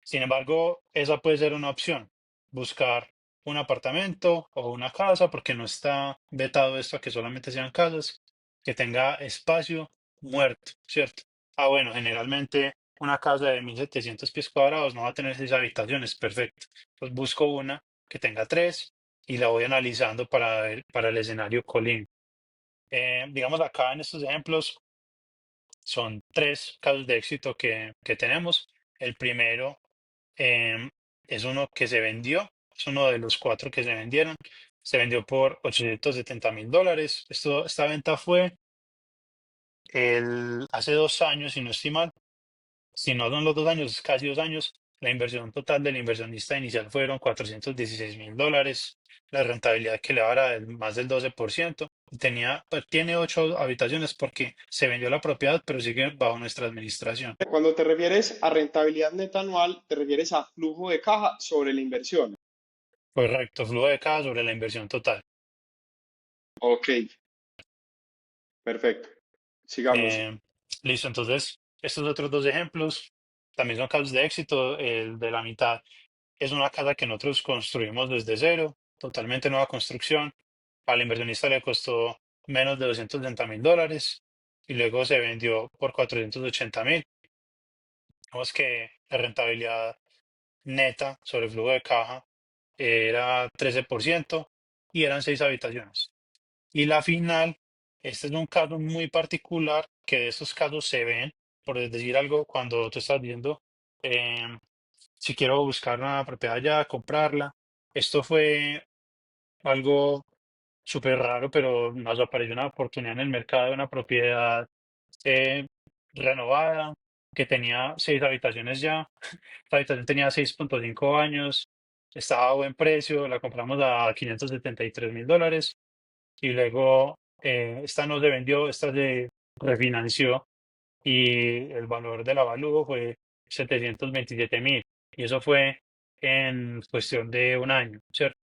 Sin embargo, esa puede ser una opción, buscar un apartamento o una casa, porque no está vetado esto a que solamente sean casas, que tenga espacio muerto, ¿cierto? Ah, bueno, generalmente una casa de 1.700 pies cuadrados no va a tener 6 habitaciones, perfecto. Pues busco una que tenga tres y la voy analizando para el escenario Colín. Digamos acá en estos ejemplos son tres casos de éxito que tenemos. El primero Em, es uno que se vendió, es uno de los cuatro que se vendieron. Se vendió por $870.000. Esta venta fue hace 2 años, si no estoy mal. Si no son los 2 años, casi 2 años. La inversión total del inversionista inicial fueron $416.000. La rentabilidad que le daba era más del 12%. Tiene 8 habitaciones porque se vendió la propiedad, pero sigue bajo nuestra administración. Cuando te refieres a rentabilidad neta anual, te refieres a flujo de caja sobre la inversión. Correcto, flujo de caja sobre la inversión total. Ok, perfecto. Sigamos. Eh, Listo, entonces, estos otros dos ejemplos también son casos de éxito. El de la mitad es una casa que nosotros construimos desde cero, totalmente nueva construcción. Al inversionista le costó menos de $260.000 y luego se vendió por $480.000. Vemos que la rentabilidad neta sobre el flujo de caja era 13% y eran 6 habitaciones. Y la final, este es un caso muy particular que de estos casos se ven, por decir algo, cuando tú estás viendo, em, si quiero buscar una propiedad ya, comprarla. Esto fue algo súper raro, pero nos apareció una oportunidad en el mercado de una propiedad eh, renovada que tenía 6 habitaciones ya. Esta habitación tenía 6.5 años, estaba a buen precio, la compramos a $573.000 y luego esta no se vendió, esta se refinanció y el valor del avalúo fue 727.000 y eso fue en cuestión de un año, ¿cierto?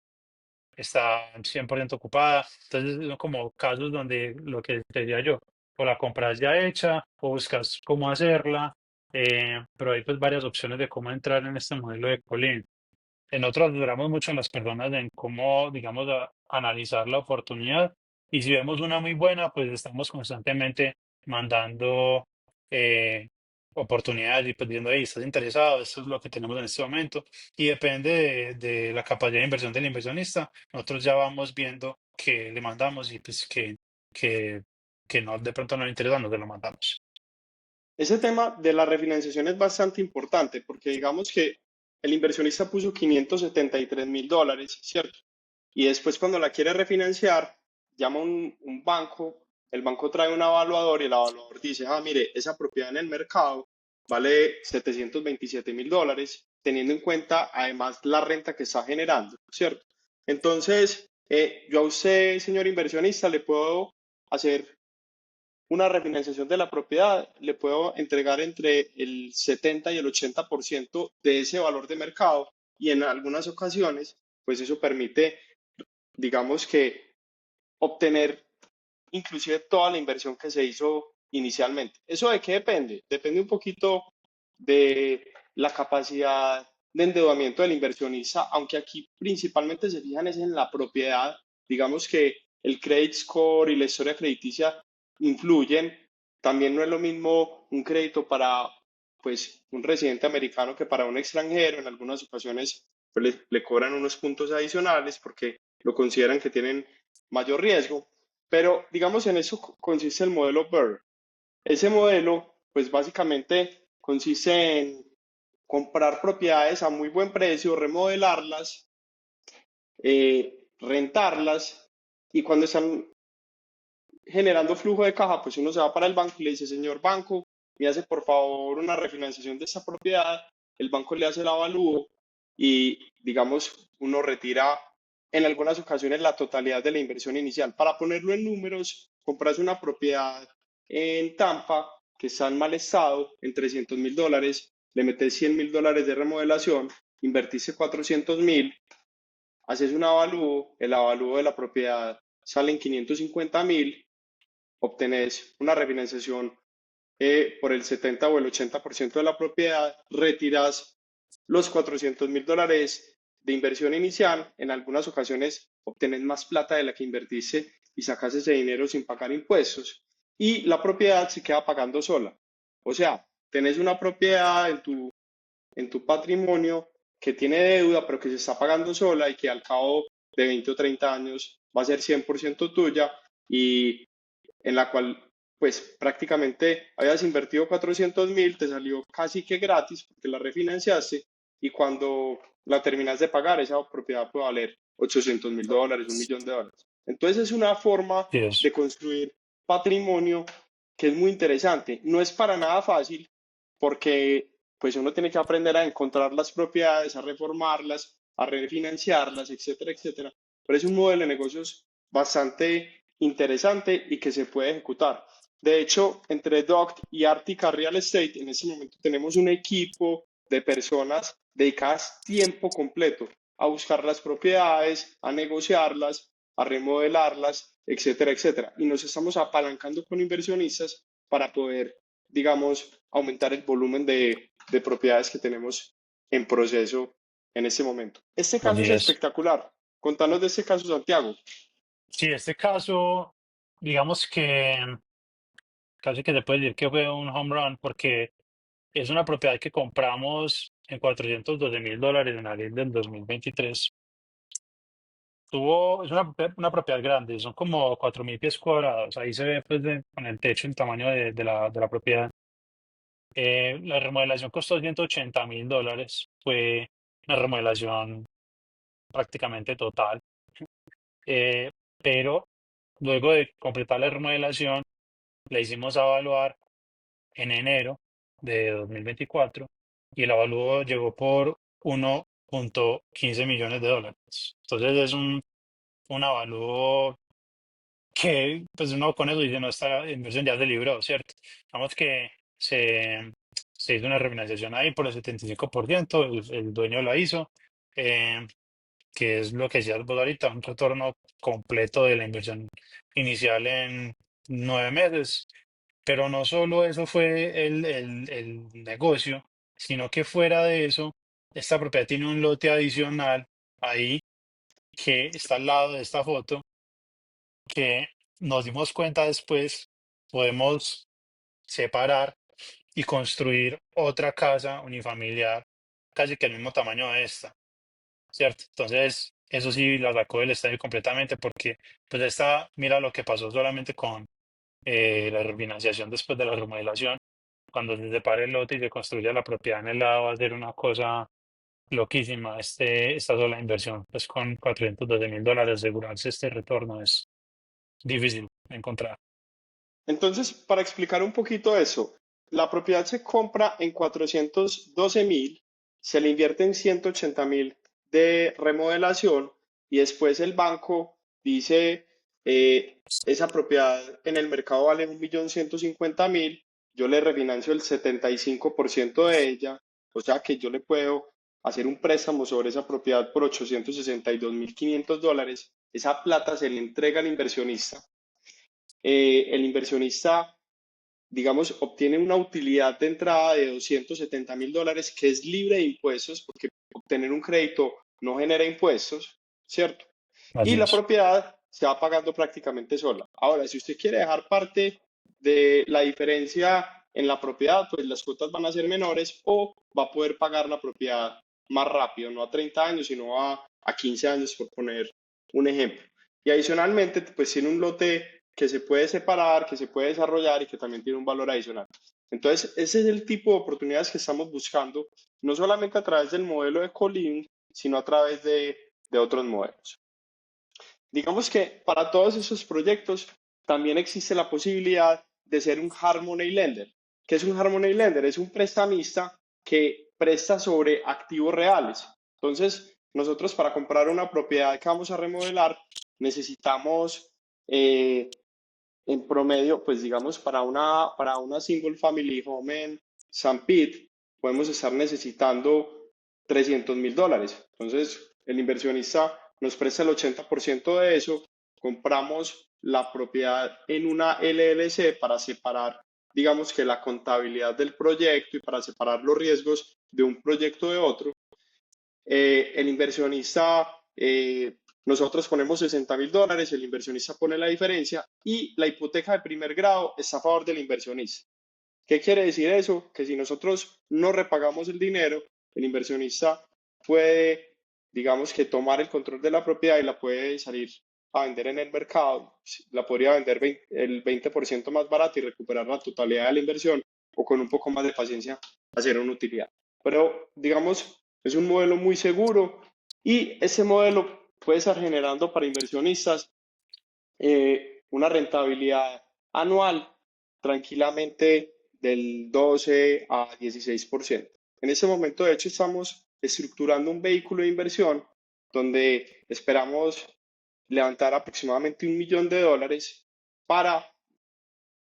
Está 100% ocupada, entonces son como casos donde lo que te decía yo, o la compras ya hecha o buscas cómo hacerla, pero hay pues varias opciones de cómo entrar en este modelo de Colin. Nosotros ayudamos mucho a las personas en cómo, digamos, analizar la oportunidad. Y si vemos una muy buena, pues estamos constantemente mandando eh, oportunidades y pues diciendo, hey, ¿estás interesado? Esto es lo que tenemos en este momento. Y depende de la capacidad de inversión del inversionista. Nosotros ya vamos viendo que le mandamos y pues que, que no, de pronto no le interesa, no se lo mandamos. Ese tema de la refinanciación es bastante importante porque digamos que el inversionista puso $573.000, ¿cierto? Y después cuando la quiere refinanciar, llama a un banco, el banco trae un evaluador y el evaluador dice, ah, mire, esa propiedad en el mercado vale $727.000, teniendo en cuenta además la renta que está generando, ¿cierto? Entonces, yo a usted, señor inversionista, le puedo hacer una refinanciación de la propiedad, le puedo entregar entre el 70 y el 80% de ese valor de mercado y en algunas ocasiones, pues eso permite, digamos que, obtener inclusive toda la inversión que se hizo inicialmente. ¿Eso de qué depende? Depende un poquito de la capacidad de endeudamiento del inversionista, aunque aquí principalmente se fijan es en la propiedad. Digamos que el credit score y la historia crediticia influyen. También no es lo mismo un crédito para pues un residente americano que para un extranjero. En algunas ocasiones pues le cobran unos puntos adicionales porque lo consideran que tienen mayor riesgo. Pero digamos, en eso consiste el modelo BRRRR. Ese modelo, pues básicamente consiste en comprar propiedades a muy buen precio, remodelarlas, rentarlas, y cuando están generando flujo de caja, pues uno se va para el banco y le dice, señor banco, me hace por favor una refinanciación de esta propiedad, el banco le hace el avalúo y digamos uno retira en algunas ocasiones la totalidad de la inversión inicial. Para ponerlo en números, compras una propiedad en Tampa que está en mal estado, en $300,000, le metes $100,000 de remodelación, invertiste 400,000, haces un avalúo, el avalúo de la propiedad sale en 550,000, obtenés una refinanciación por el 70 o el 80% de la propiedad, retiras los $400,000 de inversión inicial, en algunas ocasiones obtenés más plata de la que invertiste y sacas ese dinero sin pagar impuestos y la propiedad se queda pagando sola. O sea, tenés una propiedad en tu patrimonio que tiene deuda pero que se está pagando sola y que al cabo de 20 o 30 años va a ser 100% tuya y en la cual pues prácticamente habías invertido 400,000, te salió casi que gratis porque la refinanciaste y cuando la terminas de pagar esa propiedad puede valer $800,000, $1,000,000. Entonces es una forma Sí, es. de construir patrimonio que es muy interesante. No es para nada fácil porque pues uno tiene que aprender a encontrar las propiedades, a reformarlas, a refinanciarlas, etcétera, etcétera. Pero es un modelo de negocios bastante interesante y que se puede ejecutar. De hecho, entre Doct y Artica Real Estate, en este momento tenemos un equipo de personas dedicadas tiempo completo a buscar las propiedades, a negociarlas, a remodelarlas, etcétera, etcétera. Y nos estamos apalancando con inversionistas para poder, digamos, aumentar el volumen de propiedades que tenemos en proceso en este momento. Este caso Así es es. espectacular. Contanos de este caso, Santiago. Sí, este caso, digamos que casi que se puede decir que fue un home run porque es una propiedad que compramos en $412,000 en abril del 2023. Es una propiedad grande, son como 4,000 pies cuadrados. Ahí se ve pues, con el techo el tamaño de la propiedad. La remodelación costó $180,000. Fue una remodelación prácticamente total. Eh, pero luego de completar la remodelación, la hicimos evaluar en enero de 2024 y el avalúo llegó por $1.15 millones. Entonces es un avalúo que pues uno con eso dice, no, esta inversión ya se libró, ¿cierto? Vamos que se hizo una refinanciación ahí por el 75%, el dueño la hizo, eh, que es lo que decías vos ahorita, un retorno completo de la inversión inicial en 9 meses. Pero no solo eso fue el negocio, sino que fuera de eso, esta propiedad tiene un lote adicional ahí que está al lado de esta foto, que nos dimos cuenta después, podemos separar y construir otra casa unifamiliar casi que el mismo tamaño de esta, ¿cierto? Entonces, eso sí la sacó del estadio completamente porque, pues esta, mira lo que pasó solamente con la refinanciación después de la remodelación. Cuando se separe el lote y se construya la propiedad en el lado, va a ser una cosa loquísima. Esta sola inversión, pues con $412,000, asegurarse este retorno es difícil de encontrar. Entonces, para explicar un poquito eso, la propiedad se compra en 412,000, se le invierte en 180,000 de remodelación y después el banco dice, esa propiedad en el mercado vale 1,150,000, yo le refinancio el 75% de ella, o sea que yo le puedo hacer un préstamo sobre esa propiedad por $862,500, esa plata se le entrega al inversionista, el inversionista, digamos, obtiene una utilidad de entrada de $270,000 que es libre de impuestos porque obtener un crédito no genera impuestos, ¿cierto? Y Así la es. propiedad se va pagando prácticamente sola. Ahora, si usted quiere dejar parte de la diferencia en la propiedad, pues las cuotas van a ser menores o va a poder pagar la propiedad más rápido, no a 30 años, sino a 15 años, por poner un ejemplo. Y adicionalmente, pues tiene un lote que se puede separar, que se puede desarrollar y que también tiene un valor adicional. Entonces, ese es el tipo de oportunidades que estamos buscando, no solamente a través del modelo de co-living, sino a través de otros modelos. Digamos que para todos esos proyectos también existe la posibilidad de ser un hard money lender. ¿Qué es un hard money lender? Es un prestamista que presta sobre activos reales. Entonces, nosotros para comprar una propiedad que vamos a remodelar necesitamos en promedio, pues digamos, para una single family home en San Pete, podemos estar necesitando $300,000. Entonces, el inversionista nos presta el 80% de eso, compramos la propiedad en una LLC para separar, digamos que la contabilidad del proyecto y para separar los riesgos de un proyecto de otro. El inversionista, nosotros ponemos $60,000, el inversionista pone la diferencia y la hipoteca de primer grado está a favor del inversionista. ¿Qué quiere decir eso? Que si nosotros no repagamos el dinero, el inversionista puede, digamos que tomar el control de la propiedad y la puede salir a vender en el mercado, la podría vender el 20% más barato y recuperar la totalidad de la inversión o con un poco más de paciencia hacer una utilidad. Pero digamos, es un modelo muy seguro y ese modelo puede estar generando para inversionistas una rentabilidad anual tranquilamente del 12 a 16%. En ese momento, de hecho, estamos estructurando un vehículo de inversión donde esperamos levantar aproximadamente $1 millón para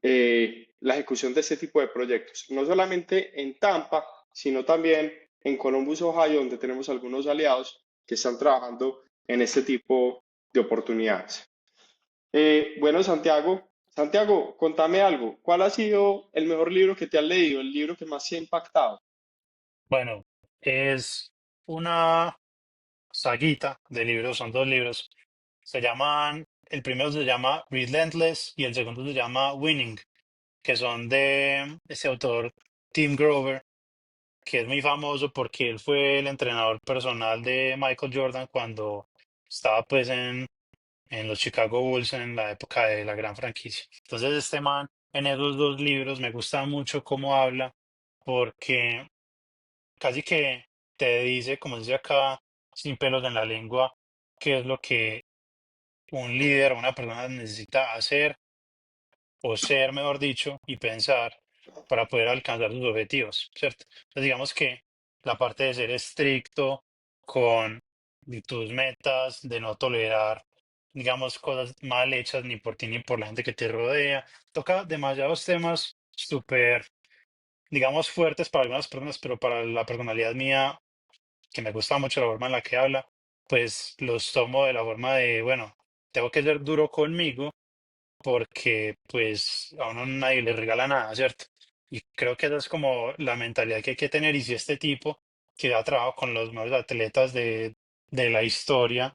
la ejecución de este tipo de proyectos. No solamente en Tampa, sino también en Columbus, Ohio, donde tenemos algunos aliados que están trabajando en este tipo de oportunidades. Bueno, Santiago, contame algo. ¿Cuál ha sido el mejor libro que te has leído, el libro que más te ha impactado? Bueno, es una saguita de libros, son dos libros. El primero se llama Relentless y el segundo se llama Winning, que son de ese autor Tim Grover, que es muy famoso porque él fue el entrenador personal de Michael Jordan cuando estaba pues en los Chicago Bulls en la época de la gran franquicia. Entonces este man en esos dos libros me gusta mucho cómo habla porque casi que te dice, como dice acá, sin pelos en la lengua, qué es lo que un líder o una persona necesita hacer o ser, mejor dicho, y pensar para poder alcanzar sus objetivos, ¿cierto? Entonces, digamos que la parte de ser estricto con tus metas, de no tolerar, digamos, cosas mal hechas ni por ti ni por la gente que te rodea, toca demasiados temas súper, digamos, fuertes para algunas personas, pero para la personalidad mía, que me gusta mucho la forma en la que habla, pues los tomo de la forma de, bueno, tengo que ser duro conmigo porque pues a uno nadie le regala nada, ¿cierto? Y creo que esa es como la mentalidad que hay que tener y si este tipo que ha trabajado con los mejores atletas de la historia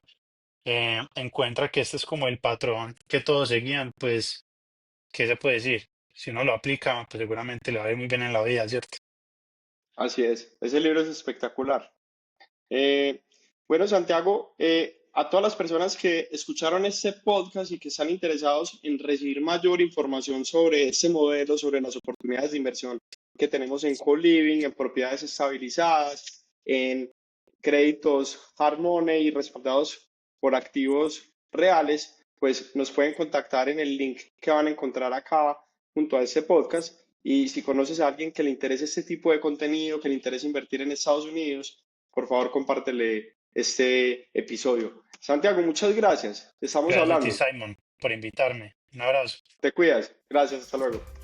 encuentra que este es como el patrón que todos seguían, pues, ¿qué se puede decir? Si uno lo aplica, pues seguramente le va a ir muy bien en la vida, ¿cierto? Así es, ese libro es espectacular. Eh, bueno, Santiago, a todas las personas que escucharon este podcast y que están interesados en recibir mayor información sobre este modelo, sobre las oportunidades de inversión que tenemos en co-living, en propiedades estabilizadas, en créditos hard money y respaldados por activos reales, pues nos pueden contactar en el link que van a encontrar acá junto a este podcast. Y si conoces a alguien que le interese este tipo de contenido, que le interese invertir en Estados Unidos, por favor, compártele este episodio. Santiago, muchas gracias. Estamos Gracias a ti, hablando. Simon, por invitarme. Un abrazo. Te cuidas. Gracias. Hasta luego.